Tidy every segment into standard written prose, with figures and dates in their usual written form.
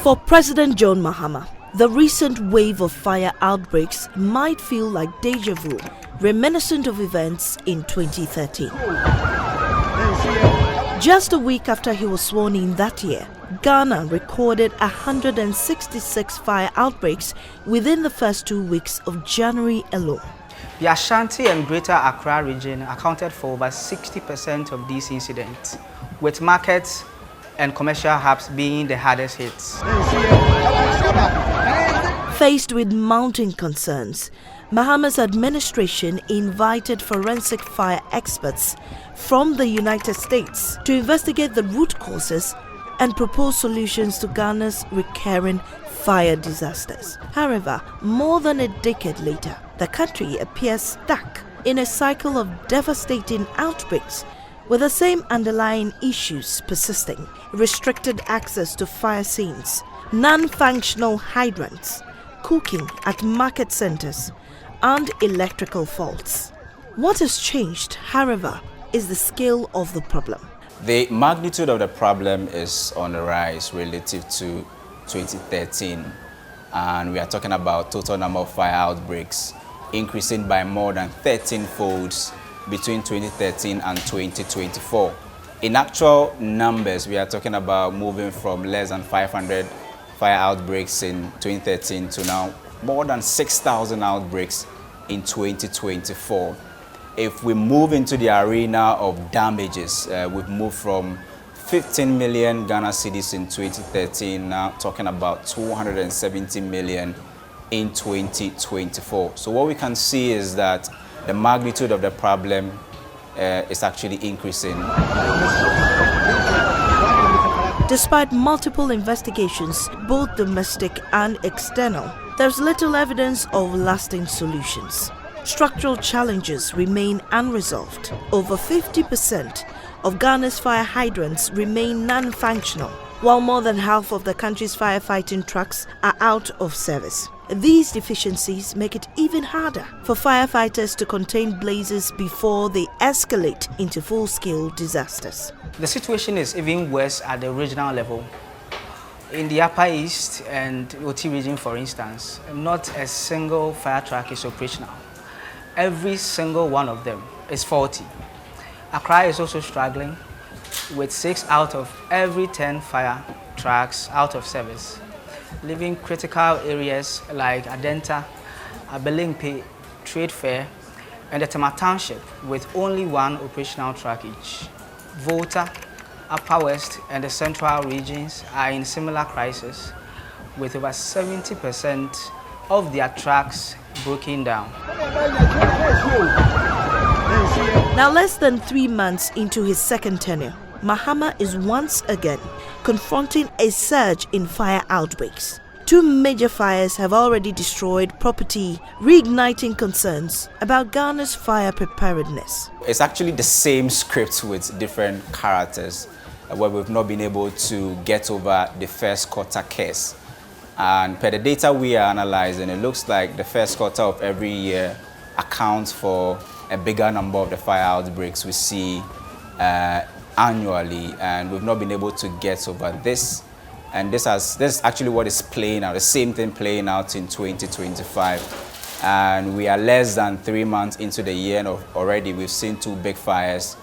For President John Mahama, the recent wave of fire outbreaks might feel like déjà vu, reminiscent of events in 2013. Just a week after he was sworn in that year, Ghana recorded 166 fire outbreaks within the first 2 weeks of January alone. The Ashanti and Greater Accra region accounted for over 60% of these incidents, with markets and commercial hubs being the hardest hits. Faced with mounting concerns, Mahama's administration invited forensic fire experts from the United States to investigate the root causes and propose solutions to Ghana's recurring fire disasters. However, more than a decade later, the country appears stuck in a cycle of devastating outbreaks with the same underlying issues persisting: restricted access to fire scenes, non-functional hydrants, cooking at market centers, and electrical faults. What has changed, however, is the scale of the problem. The magnitude of the problem is on the rise relative to 2013, and we are talking about total number of fire outbreaks increasing by more than 13-folds between 2013 and 2024. In actual numbers, we are talking about moving from less than 500 fire outbreaks in 2013 to now more than 6,000 outbreaks in 2024. If we move into the arena of damages, we've moved from 15 million Ghana cedis in 2013, now talking about 270 million in 2024. So what we can see is that the magnitude of the problem is actually increasing. Despite multiple investigations, both domestic and external, there's little evidence of lasting solutions. Structural challenges remain unresolved. Over 50% of Ghana's fire hydrants remain non-functional, while more than half of the country's firefighting trucks are out of service. These deficiencies make it even harder for firefighters to contain blazes before they escalate into full-scale disasters. The situation is even worse at the regional level. In the Upper East and OT region, for instance, not a single fire truck is operational. Every single one of them is faulty. Accra is also struggling, with 6 out of every 10 fire trucks out of service, leaving critical areas like Adenta, Abelimpe, Trade Fair, and the Tema Township with only 1 operational truck each. Volta, Upper West, and the Central regions are in similar crisis, with over 70% of their trucks broken down. Now, less than 3 months into his second tenure, Mahama is once again confronting a surge in fire outbreaks. 2 major fires have already destroyed property, reigniting concerns about Ghana's fire preparedness. It's actually the same script with different characters, where we've not been able to get over the first quarter case. And per the data we are analyzing, it looks like the first quarter of every year accounts for a bigger number of the fire outbreaks we see annually, and we've not been able to get over this. And this is actually what is playing out, the same thing playing out in 2025. And we are less than 3 months into the year, and already we've seen 2 big fires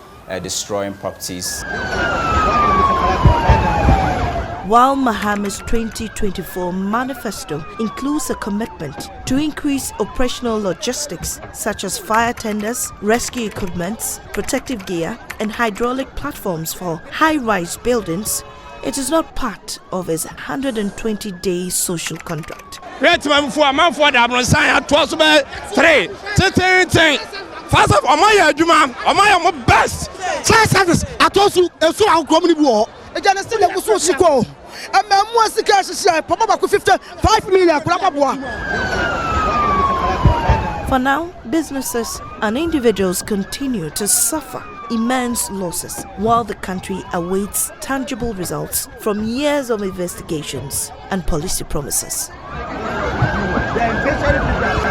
destroying properties. While Mahama's 2024 manifesto includes a commitment to increase operational logistics such as fire tenders, rescue equipment, protective gear, and hydraulic platforms for high-rise buildings, it is not part of his 120-day social contract. For now, businesses and individuals continue to suffer immense losses while the country awaits tangible results from years of investigations and policy promises.